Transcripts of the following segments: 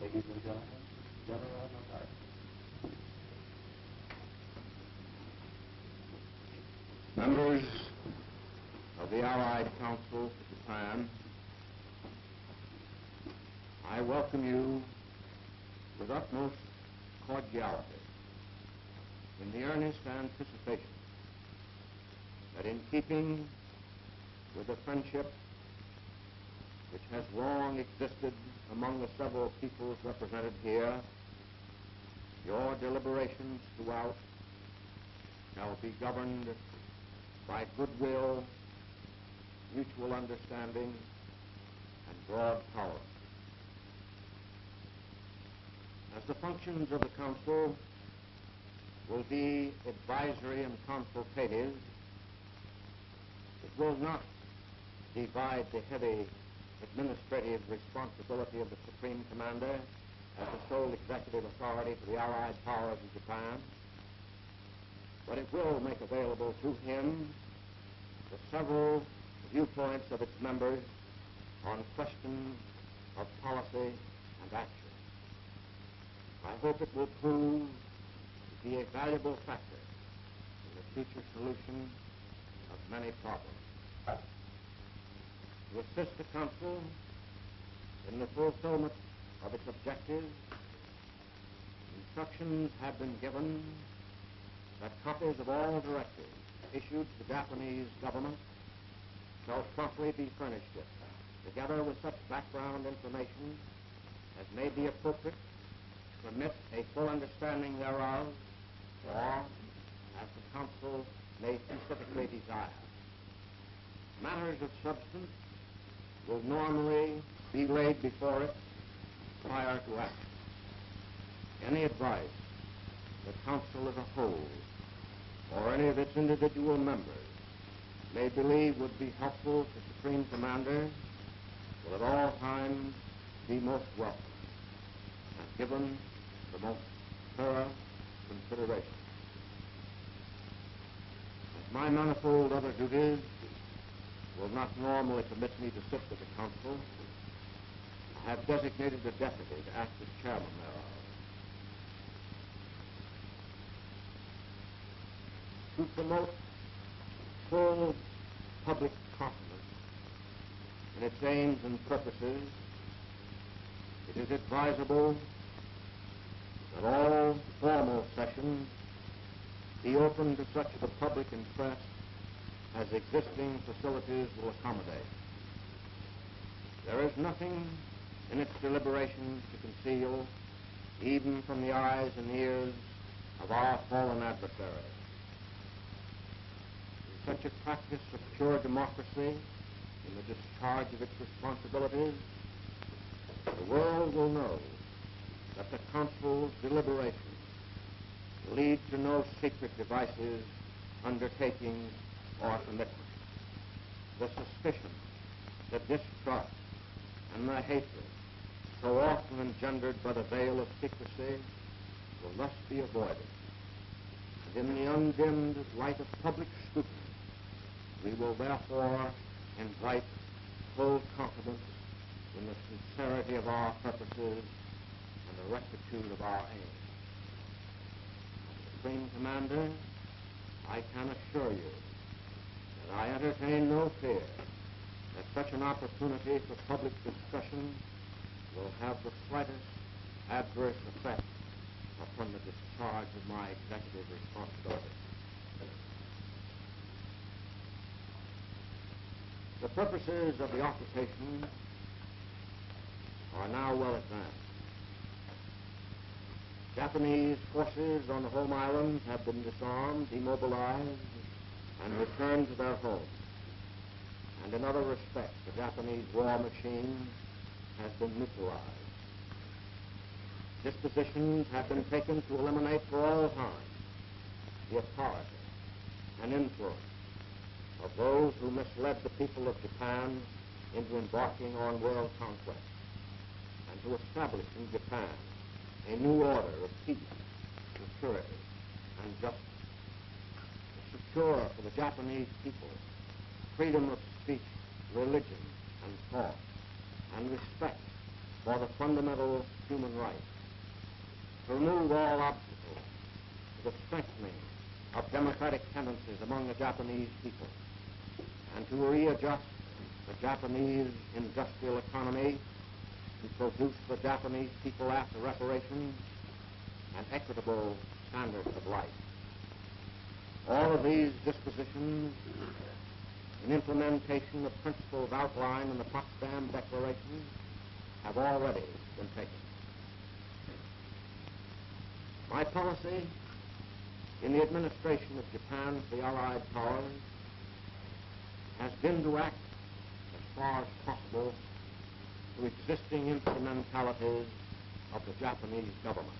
Ladies and gentlemen, General MacArthur. Members of the Allied Council to Japan, I welcome you with utmost cordiality in the earnest anticipation that in keeping with the friendship which has long existed among the several peoples represented here, your deliberations throughout shall be governed by goodwill, mutual understanding, and broad tolerance. As the functions of the Council will be advisory and consultative, it will not divide the heavy administrative responsibility of the Supreme Commander as the sole executive authority for the Allied powers of Japan, but it will make available to him the several viewpoints of its members on questions of policy and action. I hope it will prove to be a valuable factor in the future solution of many problems. To assist the Council in the fulfillment of its objectives, instructions have been given that copies of all directives issued to the Japanese government shall promptly be furnished it, together with such background information as may be appropriate to permit a full understanding thereof, or as the Council may specifically desire. Matters of substance will normally be laid before it prior to action. Any advice the Council as a whole, or any of its individual members, may believe would be helpful to Supreme Commander will at all times be most welcome and given the most thorough consideration. As my manifold other duties will not normally permit me to sit with the Council, I have designated a deputy to act as chairman thereof. To promote full public confidence in its aims and purposes, it is advisable that all formal sessions be open to such of the public and press as existing facilities will accommodate. There is nothing in its deliberations to conceal, even from the eyes and ears of our fallen adversaries. In such a practice of pure democracy in the discharge of its responsibilities, the world will know that the Council's deliberations lead to no secret devices, undertakings, or commitments. The suspicion, the distrust, and the hatred so often engendered by the veil of secrecy will thus be avoided. And in the undimmed light of public scrutiny, we will therefore invite full confidence in the sincerity of our purposes and the rectitude of our aims. As Supreme Commander, I can assure you that I entertain no fear that such an opportunity for public discussion will have the slightest adverse effect upon the discharge of my executive responsibilities. The purposes of the occupation are now well advanced. Japanese forces on the home islands have been disarmed, demobilized, and returned to their homes. And in other respects, the Japanese war machine has been neutralized. Dispositions have been taken to eliminate for all time the authority and influence of those who misled the people of Japan into embarking on world conquest, and to establish in Japan a new order of peace, security, and justice, to secure for the Japanese people freedom of speech, religion, and thought, and and respect for the fundamental human rights, to remove all obstacles to the strengthening of democratic tendencies among the Japanese people, and to readjust the Japanese industrial economy to produce the Japanese people after reparations and equitable standards of life. All of these dispositions, in implementation of principles outlined in the Potsdam Declaration, have already been taken. My policy in the administration of Japan to the Allied powers has been to act as far as possible to existing instrumentalities of the Japanese government.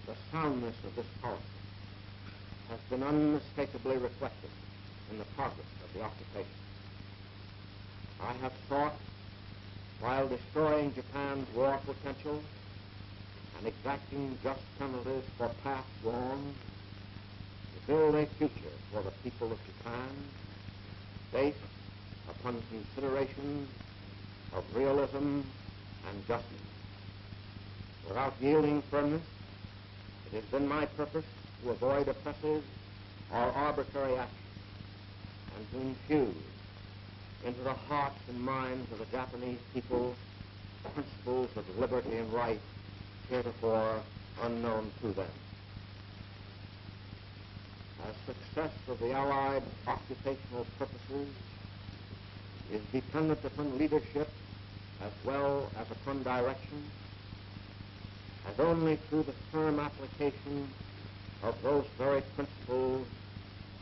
The soundness of this policy has been unmistakably reflected in the progress of the occupation. I have sought, while destroying Japan's war potential and exacting just penalties for past wrongs, to build a future for the people of Japan based upon considerations of realism and justice. Without yielding firmness, it has been my purpose to avoid oppressive or arbitrary action and to infuse into the hearts and minds of the Japanese people principles of liberty and right heretofore unknown to them. The success of the Allied occupational purposes is dependent upon leadership as well as upon direction, and only through the firm application of those very principles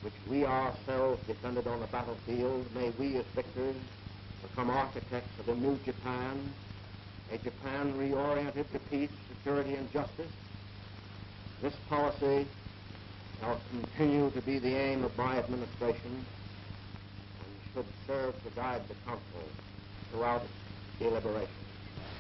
which we ourselves defended on the battlefield may we as victors become architects of a new Japan, a Japan reoriented to peace, security, and justice. This policy shall continue to be the aim of my administration and should serve to guide the Council throughout its deliberations.